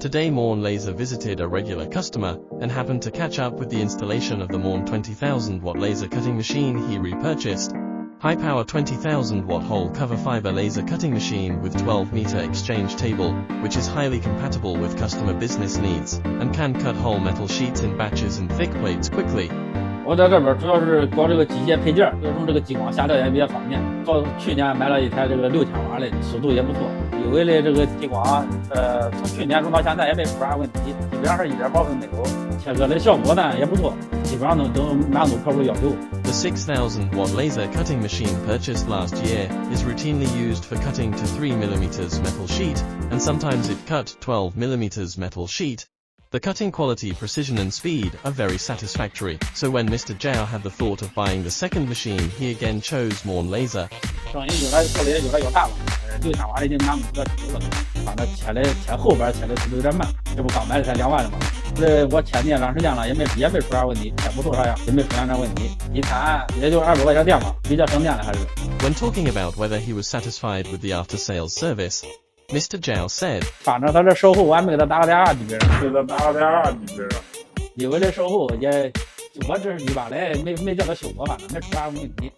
Today Morn laser visited a regular customer and happened to catch up with the installation of the Morn 20,000 watt laser cutting machine he repurchased. High-power 20,000 watt whole cover fiber laser cutting machine with 12-meter exchange table, which is highly compatible with customer business needs, and can cut whole metal sheets in batches and thick plates quickly. 我在这边主要是搞这个机械配件，用这个激光下料也比较方便。去年买了一台这个6000瓦的，速度也不错。因为的这个激光，从去年用到现在也没出啥问题，基本上是一点毛病没有。切割的效果呢也不错，基本上都满足客户要求。The 6,000 watt laser cutting machine purchased last year is routinely used for cutting to 3mm metal sheet, and sometimes it cut 12mm metal sheet. The cutting quality, precision and speed are very satisfactory, so when Mr. Zhao had the thought of buying the second machine, he again chose Morn laser. 声音越来越大了，6000瓦已经满足不了需求了。反正切后边切的速度有点慢，这不刚买的才2万的嘛。我切你也长时间了，也没出啥问题，切不出啥呀，也没出现啥问题。一看也就20多块钱电吧，比较省电的还是。When talking about whether he was satisfied with the after-sales service, Mr. Zhao said, 反正他这售后我还没给他打个电话，基本上。因为这售后也，我这是一般的，没叫他修过，反正没出啥问题。